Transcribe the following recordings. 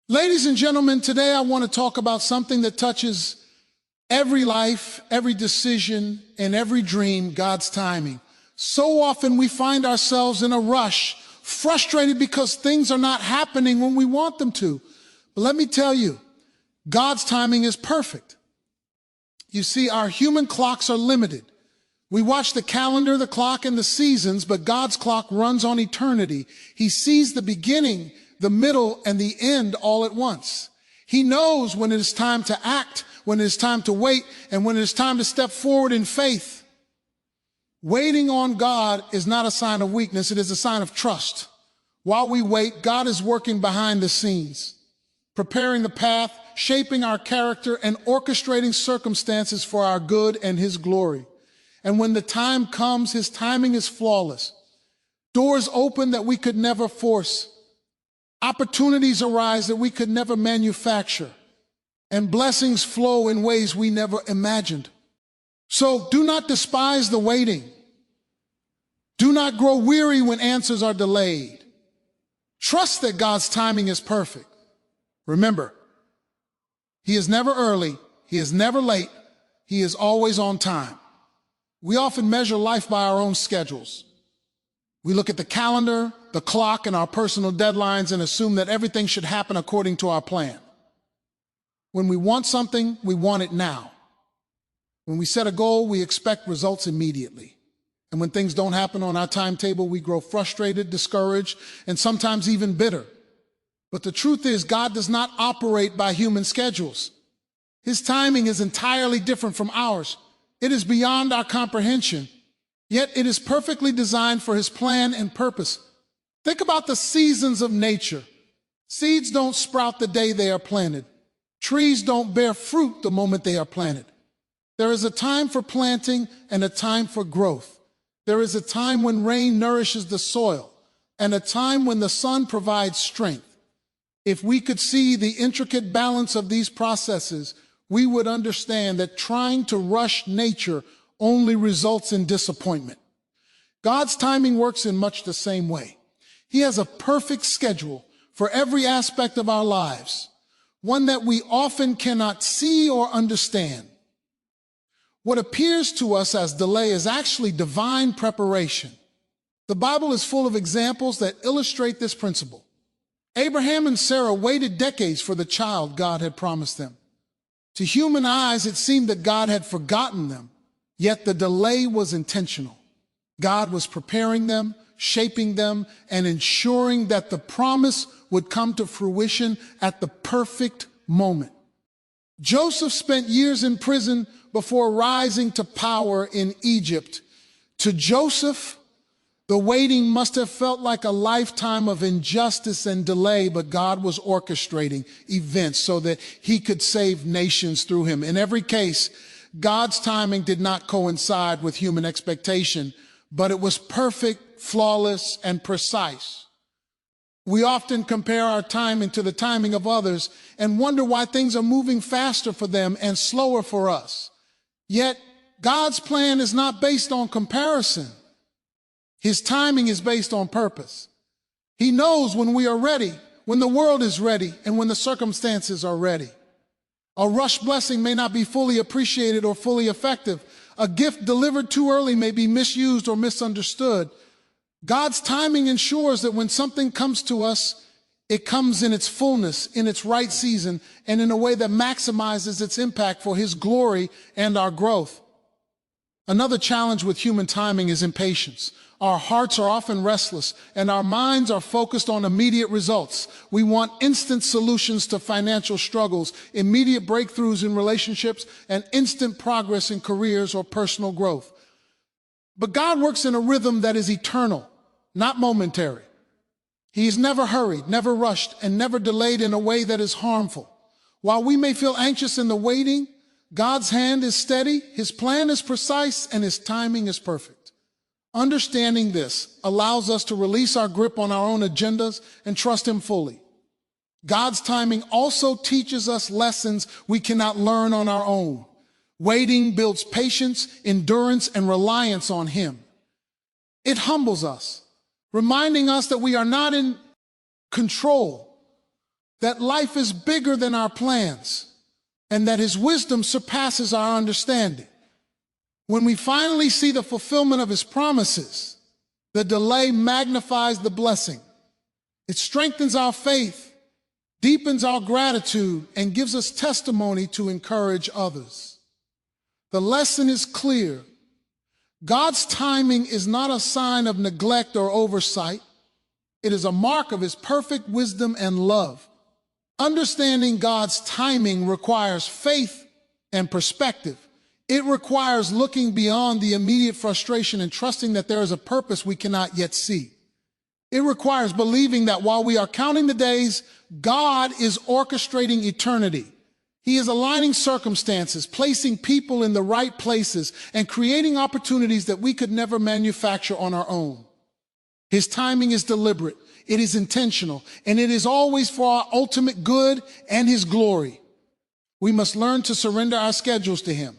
Ladies and gentlemen, today I want to talk about something that touches every life, every decision, and every dream: God's timing. So often we find ourselves in a rush, frustrated because things are not happening when we want them to. But let me tell you, God's timing is perfect. You see, our human clocks are limited. We watch the calendar, the clock, and the seasons, but God's clock runs on eternity. He sees the beginning, the middle, and the end all at once. He knows when it is time to act, when it is time to wait, and when it is time to step forward in faith. Waiting on God is not a sign of weakness, it is a sign of trust. While we wait, God is working behind the scenes, preparing the path, shaping our character, and orchestrating circumstances for our good and His glory. And when the time comes, His timing is flawless. Doors open that we could never force. Opportunities arise that we could never manufacture. And blessings flow in ways we never imagined. So do not despise the waiting. Do not grow weary when answers are delayed. Trust that God's timing is perfect. Remember, He is never early, He is never late, He is always on time. We often measure life by our own schedules. We look at the calendar, the clock, and our personal deadlines and assume that everything should happen according to our plan. When we want something, we want it now. When we set a goal, we expect results immediately. And when things don't happen on our timetable, we grow frustrated, discouraged, and sometimes even bitter. But the truth is, God does not operate by human schedules. His timing is entirely different from ours. It is beyond our comprehension, yet it is perfectly designed for His plan and purpose. Think about the seasons of nature. Seeds don't sprout the day they are planted. Trees don't bear fruit the moment they are planted. There is a time for planting and a time for growth. There is a time when rain nourishes the soil and a time when the sun provides strength. If we could see the intricate balance of these processes, we would understand that trying to rush nature only results in disappointment. God's timing works in much the same way. He has a perfect schedule for every aspect of our lives, one that we often cannot see or understand. What appears to us as delay is actually divine preparation. The Bible is full of examples that illustrate this principle. Abraham and Sarah waited decades for the child God had promised them. To human eyes, it seemed that God had forgotten them, yet the delay was intentional. God was preparing them, shaping them, and ensuring that the promise would come to fruition at the perfect moment. Joseph spent years in prison before rising to power in Egypt. To Joseph, the waiting must have felt like a lifetime of injustice and delay, but God was orchestrating events so that He could save nations through him. In every case, God's timing did not coincide with human expectation, but it was perfect, flawless, and precise. We often compare our timing to the timing of others and wonder why things are moving faster for them and slower for us. Yet, God's plan is not based on comparison. His timing is based on purpose. He knows when we are ready, when the world is ready, and when the circumstances are ready. A rushed blessing may not be fully appreciated or fully effective. A gift delivered too early may be misused or misunderstood. God's timing ensures that when something comes to us, it comes in its fullness, in its right season, and in a way that maximizes its impact for His glory and our growth. Another challenge with human timing is impatience. Our hearts are often restless, and our minds are focused on immediate results. We want instant solutions to financial struggles, immediate breakthroughs in relationships, and instant progress in careers or personal growth. But God works in a rhythm that is eternal, not momentary. He is never hurried, never rushed, and never delayed in a way that is harmful. While we may feel anxious in the waiting, God's hand is steady, His plan is precise, and His timing is perfect. Understanding this allows us to release our grip on our own agendas and trust Him fully. God's timing also teaches us lessons we cannot learn on our own. Waiting builds patience, endurance, and reliance on Him. It humbles us, reminding us that we are not in control, that life is bigger than our plans, and that his wisdom surpasses our understanding. When we finally see the fulfillment of his promises, the delay magnifies the blessing. It strengthens our faith, deepens our gratitude, and gives us testimony to encourage others. The lesson is clear. God's timing is not a sign of neglect or oversight. It is a mark of his perfect wisdom and love. Understanding God's timing requires faith and perspective. It requires looking beyond the immediate frustration and trusting that there is a purpose we cannot yet see. It requires believing that while we are counting the days, God is orchestrating eternity. He is aligning circumstances, placing people in the right places, and creating opportunities that we could never manufacture on our own. His timing is deliberate, it is intentional, and it is always for our ultimate good and his glory. We must learn to surrender our schedules to him.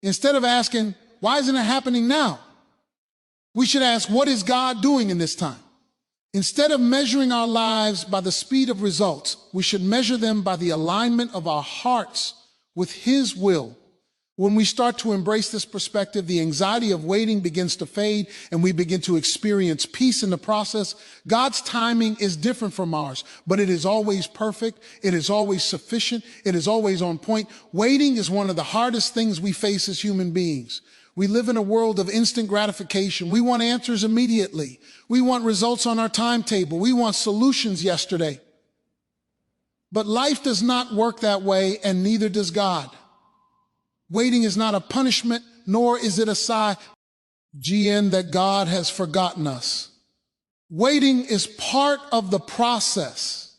Instead of asking, why isn't it happening now? We should ask, what is God doing in this time? Instead of measuring our lives by the speed of results, we should measure them by the alignment of our hearts with his will. When we start to embrace this perspective, the anxiety of waiting begins to fade and we begin to experience peace in the process. God's timing is different from ours, but it is always perfect. It is always sufficient. It is always on point. Waiting is one of the hardest things we face as human beings. We live in a world of instant gratification. We want answers immediately. We want results on our timetable. We want solutions yesterday. But life does not work that way, and neither does God. Waiting is not a punishment, nor is it a sign that God has forgotten us. Waiting is part of the process.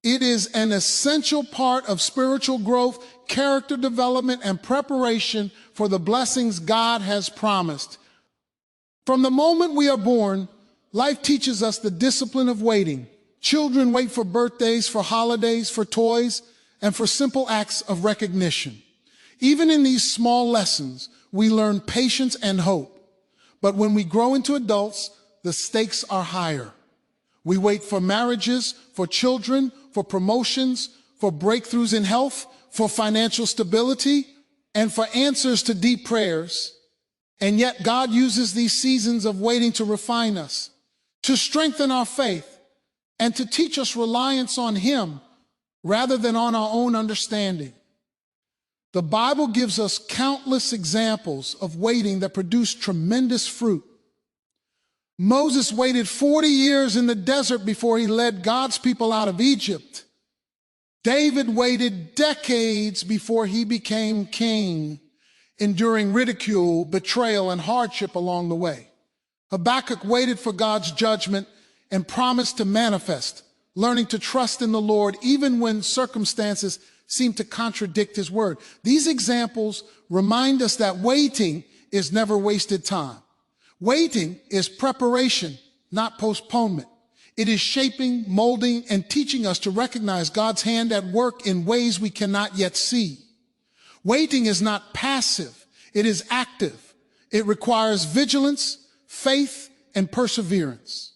It is an essential part of spiritual growth, character development, and preparation for the blessings God has promised. From the moment we are born, life teaches us the discipline of waiting. Children wait for birthdays, for holidays, for toys, and for simple acts of recognition. Even in these small lessons, we learn patience and hope. But when we grow into adults, the stakes are higher. We wait for marriages, for children, for promotions, for breakthroughs in health, for financial stability, and for answers to deep prayers. And yet God uses these seasons of waiting to refine us, to strengthen our faith, and to teach us reliance on him rather than on our own understanding. The Bible gives us countless examples of waiting that produce tremendous fruit. Moses waited 40 years in the desert before he led God's people out of Egypt. David waited decades before he became king, enduring ridicule, betrayal, and hardship along the way. Habakkuk waited for God's judgment and promised to manifest, learning to trust in the Lord even when circumstances seem to contradict his word. These examples remind us that waiting is never wasted time. Waiting is preparation, not postponement. It is shaping, molding, and teaching us to recognize God's hand at work in ways we cannot yet see. Waiting is not passive. It is active. It requires vigilance, faith, and perseverance.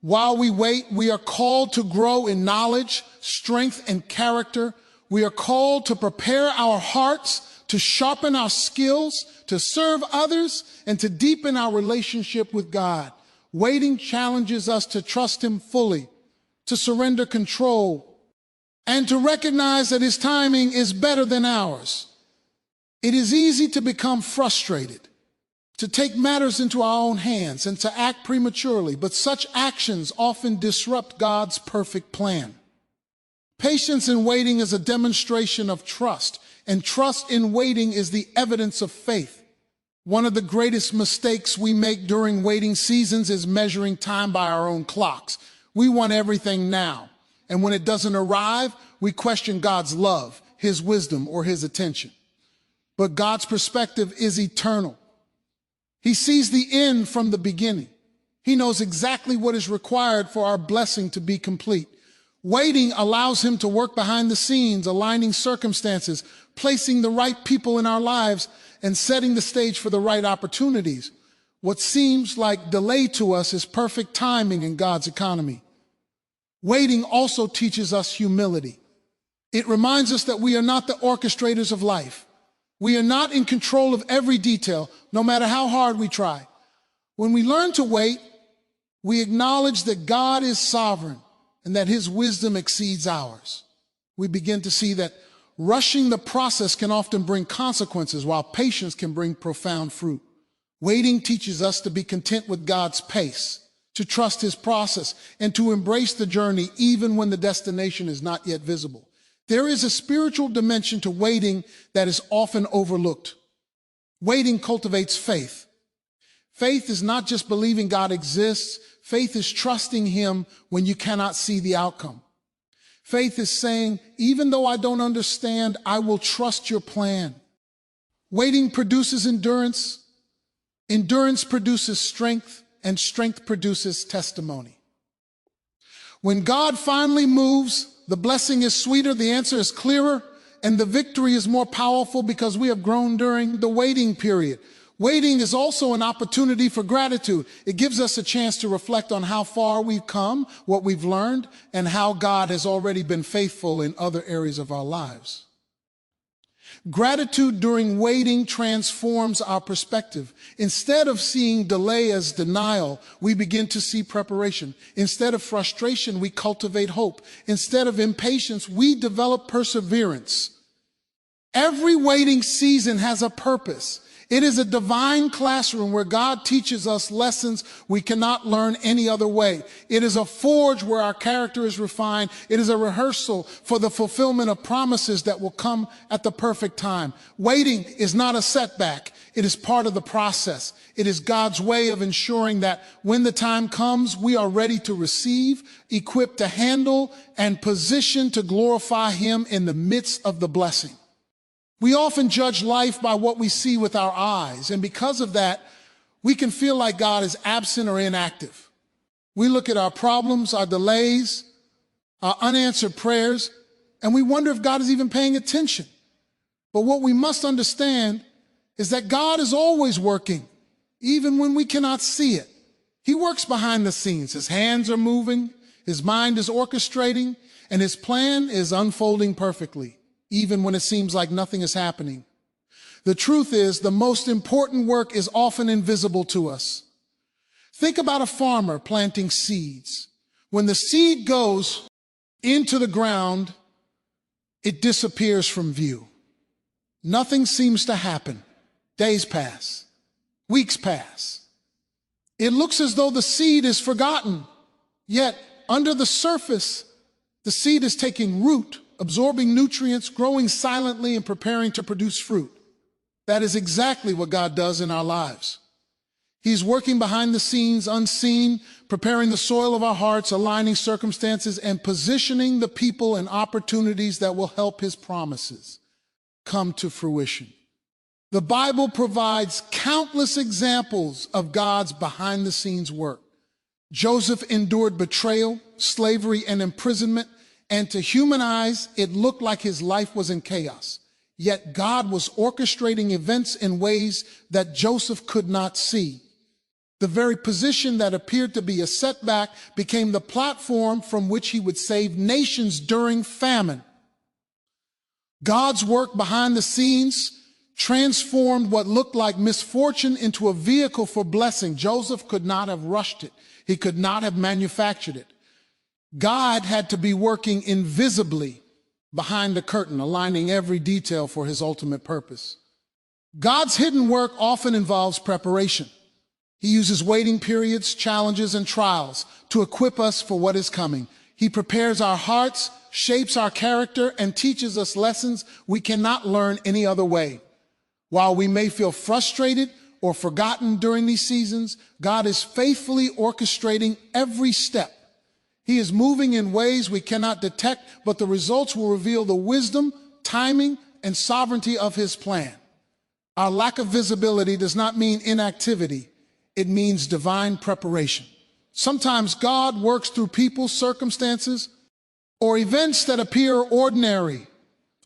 While we wait, we are called to grow in knowledge, strength, and character. We are called to prepare our hearts, to sharpen our skills, to serve others, and to deepen our relationship with God. Waiting challenges us to trust him fully, to surrender control, and to recognize that his timing is better than ours. It is easy to become frustrated, to take matters into our own hands, and to act prematurely, but such actions often disrupt God's perfect plan. Patience in waiting is a demonstration of trust, and trust in waiting is the evidence of faith. One of the greatest mistakes we make during waiting seasons is measuring time by our own clocks. We want everything now, and when it doesn't arrive, we question God's love, his wisdom, or his attention. But God's perspective is eternal. He sees the end from the beginning. He knows exactly what is required for our blessing to be complete. Waiting allows him to work behind the scenes, aligning circumstances, placing the right people in our lives, and setting the stage for the right opportunities. What seems like delay to us is perfect timing in God's economy. Waiting also teaches us humility. It reminds us that we are not the orchestrators of life. We are not in control of every detail, no matter how hard we try. When we learn to wait, we acknowledge that God is sovereign and that his wisdom exceeds ours. We begin to see that rushing the process can often bring consequences, while patience can bring profound fruit. Waiting teaches us to be content with God's pace, to trust his process, and to embrace the journey even when the destination is not yet visible. There is a spiritual dimension to waiting that is often overlooked. Waiting cultivates faith. Faith is not just believing God exists. Faith is trusting him when you cannot see the outcome. Faith is saying, even though I don't understand, I will trust your plan. Waiting produces endurance. Endurance produces strength, and strength produces testimony. When God finally moves, the blessing is sweeter, the answer is clearer, and the victory is more powerful because we have grown during the waiting period. Waiting is also an opportunity for gratitude. It gives us a chance to reflect on how far we've come, what we've learned, and how God has already been faithful in other areas of our lives. Gratitude during waiting transforms our perspective. Instead of seeing delay as denial, we begin to see preparation. Instead of frustration, we cultivate hope. Instead of impatience, we develop perseverance. Every waiting season has a purpose. It is a divine classroom where God teaches us lessons we cannot learn any other way. It is a forge where our character is refined. It is a rehearsal for the fulfillment of promises that will come at the perfect time. Waiting is not a setback. It is part of the process. It is God's way of ensuring that when the time comes, we are ready to receive, equipped to handle, and positioned to glorify him in the midst of the blessing. We often judge life by what we see with our eyes, and because of that, we can feel like God is absent or inactive. We look at our problems, our delays, our unanswered prayers, and we wonder if God is even paying attention. But what we must understand is that God is always working, even when we cannot see it. He works behind the scenes. His hands are moving, his mind is orchestrating, and his plan is unfolding perfectly, even when it seems like nothing is happening. The truth is, the most important work is often invisible to us. Think about a farmer planting seeds. When the seed goes into the ground, it disappears from view. Nothing seems to happen. Days pass. Weeks pass. It looks as though the seed is forgotten. Yet, under the surface, the seed is taking root, absorbing nutrients, growing silently, and preparing to produce fruit. That is exactly what God does in our lives. He's working behind the scenes, unseen, preparing the soil of our hearts, aligning circumstances, and positioning the people and opportunities that will help his promises come to fruition. The Bible provides countless examples of God's behind-the-scenes work. Joseph endured betrayal, slavery, and imprisonment, and to human eyes, it looked like his life was in chaos. Yet God was orchestrating events in ways that Joseph could not see. The very position that appeared to be a setback became the platform from which he would save nations during famine. God's work behind the scenes transformed what looked like misfortune into a vehicle for blessing. Joseph could not have rushed it. He could not have manufactured it. God had to be working invisibly behind the curtain, aligning every detail for his ultimate purpose. God's hidden work often involves preparation. He uses waiting periods, challenges, and trials to equip us for what is coming. He prepares our hearts, shapes our character, and teaches us lessons we cannot learn any other way. While we may feel frustrated or forgotten during these seasons, God is faithfully orchestrating every step. He is moving in ways we cannot detect, but the results will reveal the wisdom, timing, and sovereignty of his plan. Our lack of visibility does not mean inactivity. It means divine preparation. Sometimes God works through people, circumstances, or events that appear ordinary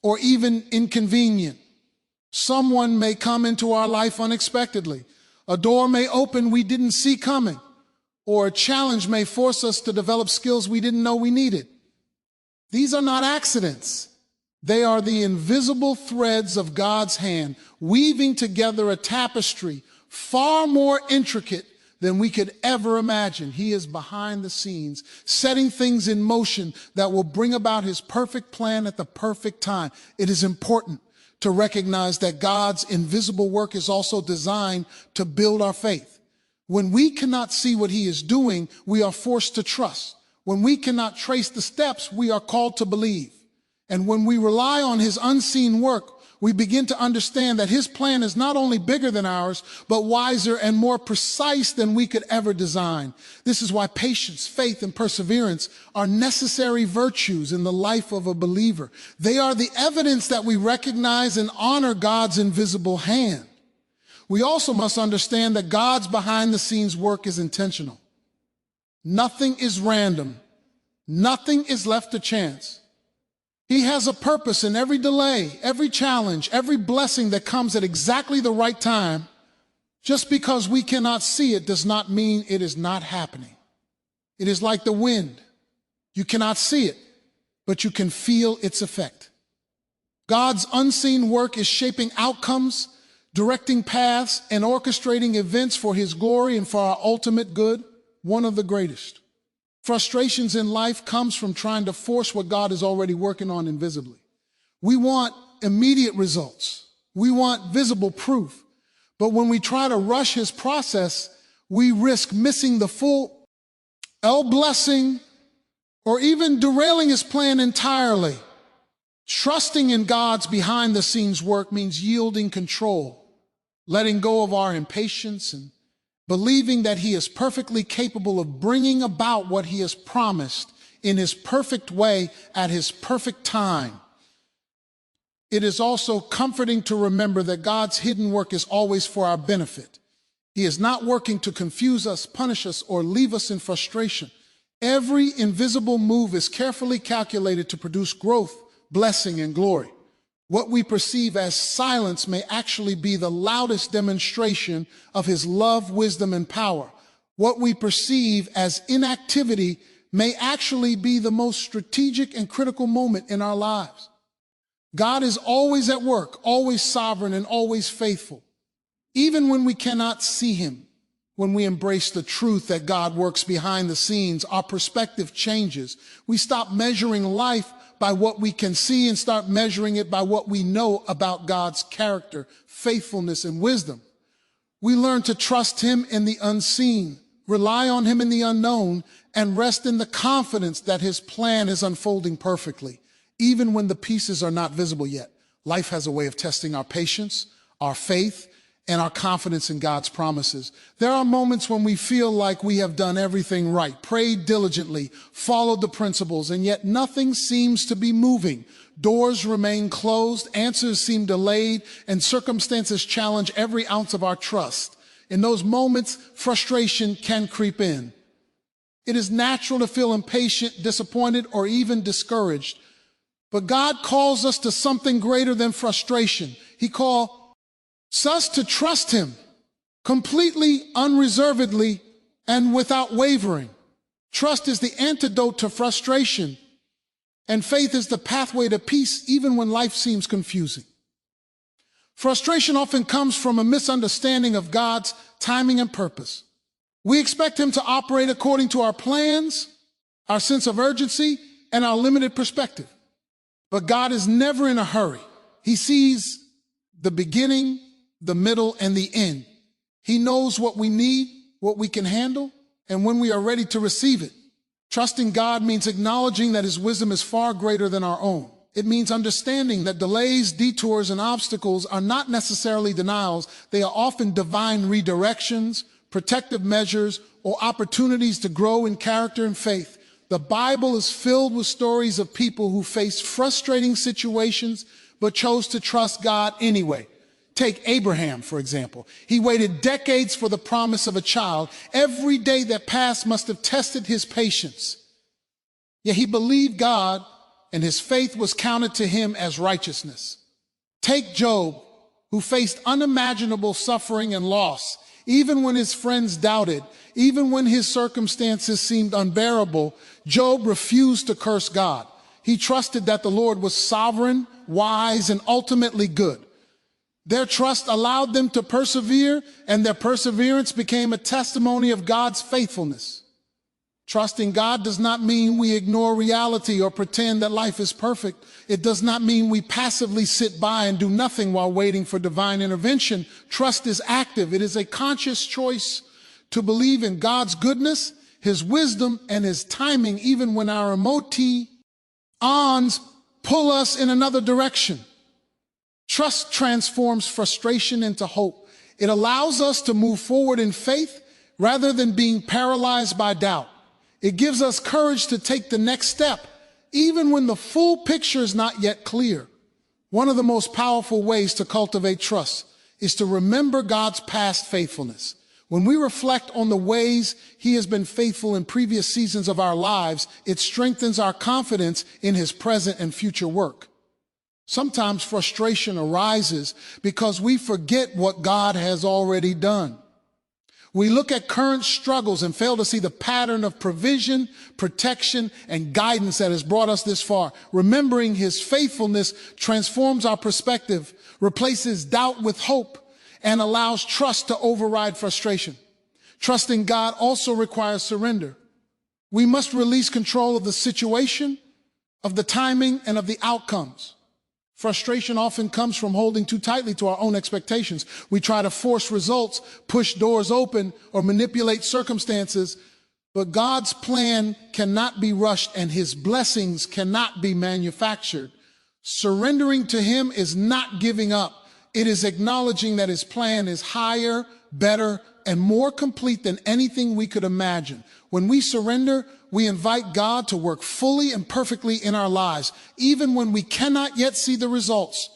or even inconvenient. Someone may come into our life unexpectedly. A door may open we didn't see coming. or a challenge may force us to develop skills we didn't know we needed. These are not accidents. They are the invisible threads of God's hand, weaving together a tapestry far more intricate than we could ever imagine. He is behind the scenes, setting things in motion that will bring about his perfect plan at the perfect time. It is important to recognize that God's invisible work is also designed to build our faith. When we cannot see what he is doing, we are forced to trust. When we cannot trace the steps, we are called to believe. And when we rely on his unseen work, we begin to understand that his plan is not only bigger than ours, but wiser and more precise than we could ever design. This is why patience, faith, and perseverance are necessary virtues in the life of a believer. They are the evidence that we recognize and honor God's invisible hand. We also must understand that God's behind-the-scenes work is intentional. Nothing is random. Nothing is left to chance. He has a purpose in every delay, every challenge, every blessing that comes at exactly the right time. Just because we cannot see it does not mean it is not happening. It is like the wind. You cannot see it, but you can feel its effect. God's unseen work is shaping outcomes, directing paths, and orchestrating events for his glory and for our ultimate good, one of the greatest. Frustrations in life comes from trying to force what God is already working on invisibly. We want immediate results. We want visible proof. But when we try to rush his process, we risk missing the full blessing or even derailing his plan entirely. Trusting in God's behind-the-scenes work means yielding control, letting go of our impatience, and believing that he is perfectly capable of bringing about what he has promised in his perfect way at his perfect time. It is also comforting to remember that God's hidden work is always for our benefit. He is not working to confuse us, punish us, or leave us in frustration. Every invisible move is carefully calculated to produce growth, blessing, and glory. What we perceive as silence may actually be the loudest demonstration of his love, wisdom, and power. What we perceive as inactivity may actually be the most strategic and critical moment in our lives. God is always at work, always sovereign, and always faithful. Even when we cannot see him, when we embrace the truth that God works behind the scenes, our perspective changes. We stop measuring life by what we can see and start measuring it by what we know about God's character, faithfulness, and wisdom. We learn to trust him in the unseen, rely on him in the unknown, and rest in the confidence that his plan is unfolding perfectly, even when the pieces are not visible yet. Life has a way of testing our patience, our faith, and our confidence in God's promises. There are moments when we feel like we have done everything right, prayed diligently, followed the principles, and yet nothing seems to be moving. Doors remain closed, answers seem delayed, and circumstances challenge every ounce of our trust. In those moments, frustration can creep in. It is natural to feel impatient, disappointed, or even discouraged. But God calls us to something greater than frustration. He calls us to trust him completely, unreservedly, and without wavering. Trust is the antidote to frustration, and faith is the pathway to peace even when life seems confusing. Frustration often comes from a misunderstanding of God's timing and purpose. We expect him to operate according to our plans, our sense of urgency, and our limited perspective. But God is never in a hurry. He sees the beginning, the middle, and the end. He knows what we need, what we can handle, and when we are ready to receive it. Trusting God means acknowledging that his wisdom is far greater than our own. It means understanding that delays, detours, and obstacles are not necessarily denials. They are often divine redirections, protective measures, or opportunities to grow in character and faith. The Bible is filled with stories of people who faced frustrating situations but chose to trust God anyway. Take Abraham, for example. He waited decades for the promise of a child. Every day that passed must have tested his patience. Yet he believed God, and his faith was counted to him as righteousness. Take Job, who faced unimaginable suffering and loss. Even when his friends doubted, even when his circumstances seemed unbearable, Job refused to curse God. He trusted that the Lord was sovereign, wise, and ultimately good. Their trust allowed them to persevere, and their perseverance became a testimony of God's faithfulness. Trusting God does not mean we ignore reality or pretend that life is perfect. It does not mean we passively sit by and do nothing while waiting for divine intervention. Trust is active. It is a conscious choice to believe in God's goodness, his wisdom, and his timing, even when our emotions pull us in another direction. Trust transforms frustration into hope. It allows us to move forward in faith rather than being paralyzed by doubt. It gives us courage to take the next step, even when the full picture is not yet clear. One of the most powerful ways to cultivate trust is to remember God's past faithfulness. When we reflect on the ways he has been faithful in previous seasons of our lives, it strengthens our confidence in his present and future work. Sometimes frustration arises because we forget what God has already done. We look at current struggles and fail to see the pattern of provision, protection, and guidance that has brought us this far. Remembering his faithfulness transforms our perspective, replaces doubt with hope, and allows trust to override frustration. Trusting God also requires surrender. We must release control of the situation, of the timing, and of the outcomes. Frustration often comes from holding too tightly to our own expectations. We try to force results, push doors open, or manipulate circumstances, but God's plan cannot be rushed and his blessings cannot be manufactured. Surrendering to him is not giving up. It is acknowledging that his plan is higher, better, and more complete than anything we could imagine. When we surrender, we invite God to work fully and perfectly in our lives, even when we cannot yet see the results.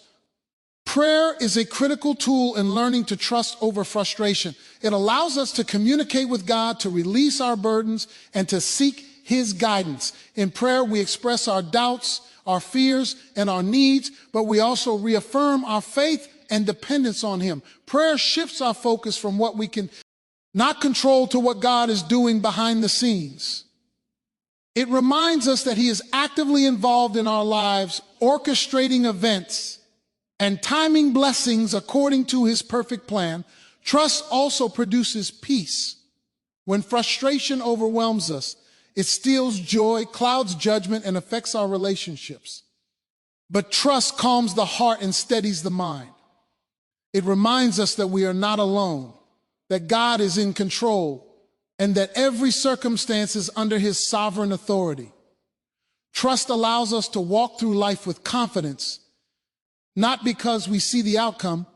Prayer is a critical tool in learning to trust over frustration. It allows us to communicate with God, to release our burdens, and to seek his guidance. In prayer, we express our doubts, our fears, and our needs, but we also reaffirm our faith and dependence on him. Prayer shifts our focus from what we can not control to what God is doing behind the scenes. It reminds us that he is actively involved in our lives, orchestrating events and timing blessings according to his perfect plan. Trust also produces peace. When frustration overwhelms us, it steals joy, clouds judgment, and affects our relationships. But trust calms the heart and steadies the mind. It reminds us that we are not alone, that God is in control, and that every circumstance is under his sovereign authority. Trust allows us to walk through life with confidence, not because we see the outcome,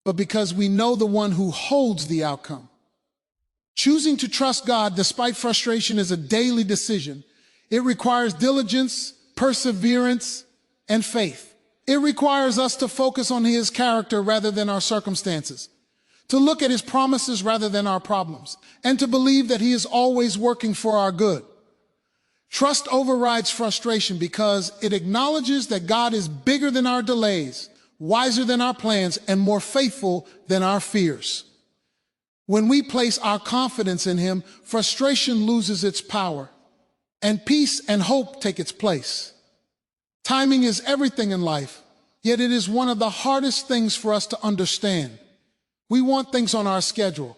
but because we know the one who holds the outcome. Choosing to trust God despite frustration is a daily decision. It requires diligence, perseverance, and faith. It requires us to focus on his character rather than our circumstances, to look at his promises rather than our problems, and to believe that he is always working for our good. Trust overrides frustration because it acknowledges that God is bigger than our delays, wiser than our plans, and more faithful than our fears. When we place our confidence in him, frustration loses its power, and peace and hope take its place. Timing is everything in life, yet it is one of the hardest things for us to understand. We want things on our schedule.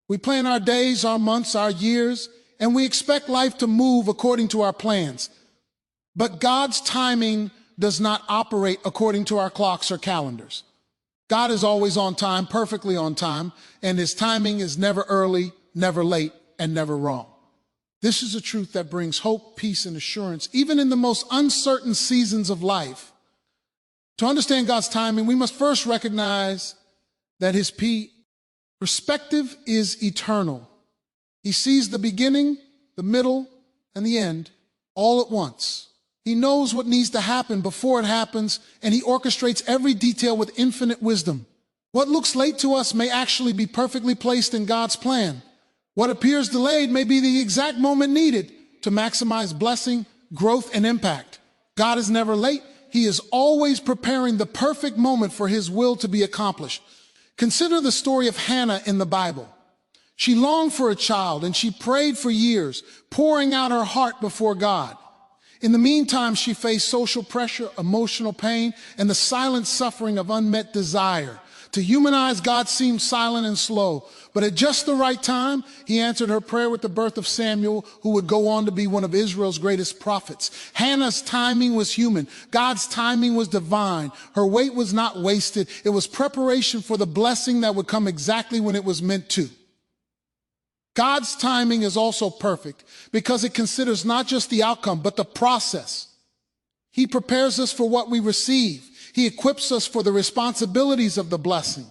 We plan our days, our months, our years, and we expect life to move according to our plans. But God's timing does not operate according to our clocks or calendars. God is always on time, perfectly on time, and his timing is never early, never late, and never wrong. This is a truth that brings hope, peace, and assurance, even in the most uncertain seasons of life. To understand God's timing, we must first recognize that his perspective is eternal. He sees the beginning, the middle, and the end all at once. He knows what needs to happen before it happens, and he orchestrates every detail with infinite wisdom. What looks late to us may actually be perfectly placed in God's plan. What appears delayed may be the exact moment needed to maximize blessing, growth, and impact. God is never late. He is always preparing the perfect moment for his will to be accomplished. Consider the story of Hannah in the Bible. She longed for a child and she prayed for years, pouring out her heart before God. In the meantime, she faced social pressure, emotional pain, and the silent suffering of unmet desire. To human eyes, God seemed silent and slow, but at just the right time, he answered her prayer with the birth of Samuel, who would go on to be one of Israel's greatest prophets. Hannah's timing was human. God's timing was divine. Her wait was not wasted. It was preparation for the blessing that would come exactly when it was meant to. God's timing is also perfect because it considers not just the outcome, but the process. He prepares us for what we receive. He equips us for the responsibilities of the blessing.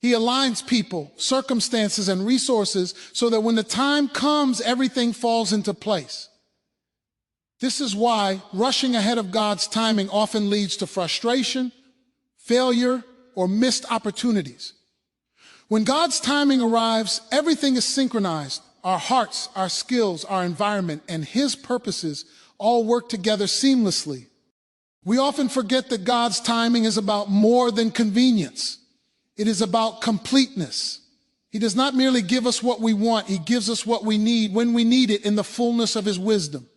He aligns people, circumstances, and resources so that when the time comes, everything falls into place. This is why rushing ahead of God's timing often leads to frustration, failure, or missed opportunities. When God's timing arrives, everything is synchronized. Our hearts, our skills, our environment, and His purposes all work together seamlessly. We often forget that God's timing is about more than convenience. It is about completeness. He does not merely give us what we want, He gives us what we need when we need it in the fullness of His wisdom.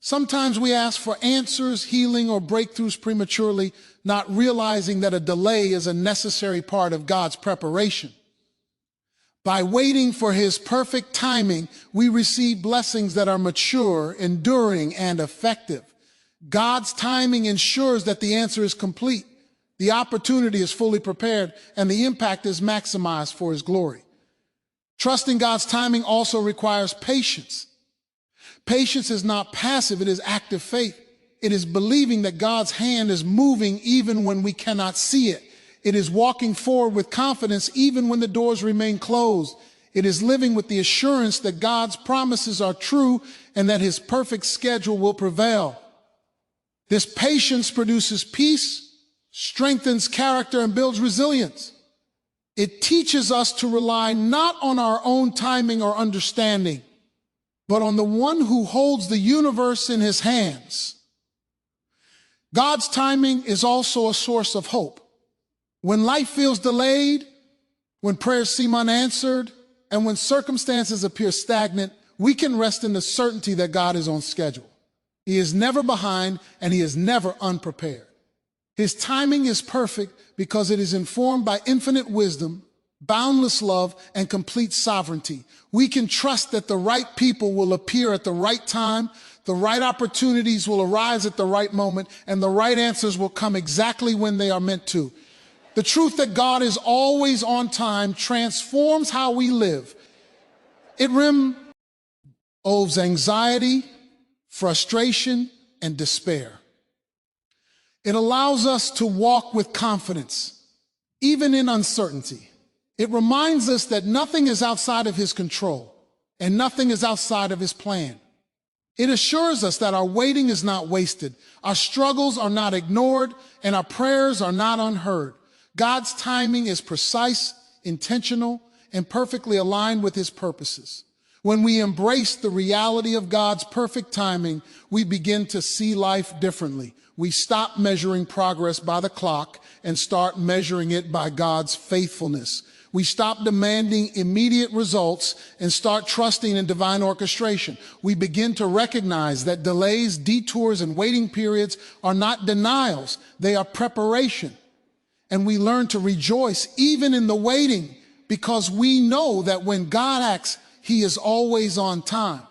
Sometimes we ask for answers, healing, or breakthroughs prematurely, not realizing that a delay is a necessary part of God's preparation. By waiting for His perfect timing, we receive blessings that are mature, enduring, and effective. God's timing ensures that the answer is complete, the opportunity is fully prepared, and the impact is maximized for His glory. Trusting God's timing also requires patience. Patience is not passive, it is active faith. It is believing that God's hand is moving even when we cannot see it. It is walking forward with confidence even when the doors remain closed. It is living with the assurance that God's promises are true and that His perfect schedule will prevail. This patience produces peace, strengthens character, and builds resilience. It teaches us to rely not on our own timing or understanding, but on the one who holds the universe in His hands. God's timing is also a source of hope. When life feels delayed, when prayers seem unanswered, and when circumstances appear stagnant, we can rest in the certainty that God is on schedule. He is never behind, and He is never unprepared. His timing is perfect because it is informed by infinite wisdom, boundless love, and complete sovereignty. We can trust that the right people will appear at the right time, the right opportunities will arise at the right moment, and the right answers will come exactly when they are meant to. The truth that God is always on time transforms how we live. It removes anxiety, frustration, and despair. It allows us to walk with confidence, even in uncertainty. It reminds us that nothing is outside of His control and nothing is outside of His plan. It assures us that our waiting is not wasted, our struggles are not ignored, and our prayers are not unheard. God's timing is precise, intentional, and perfectly aligned with His purposes. When we embrace the reality of God's perfect timing, we begin to see life differently. We stop measuring progress by the clock and start measuring it by God's faithfulness. We stop demanding immediate results and start trusting in divine orchestration. We begin to recognize that delays, detours, and waiting periods are not denials, they are preparation. And we learn to rejoice even in the waiting because we know that when God acts, He is always on time.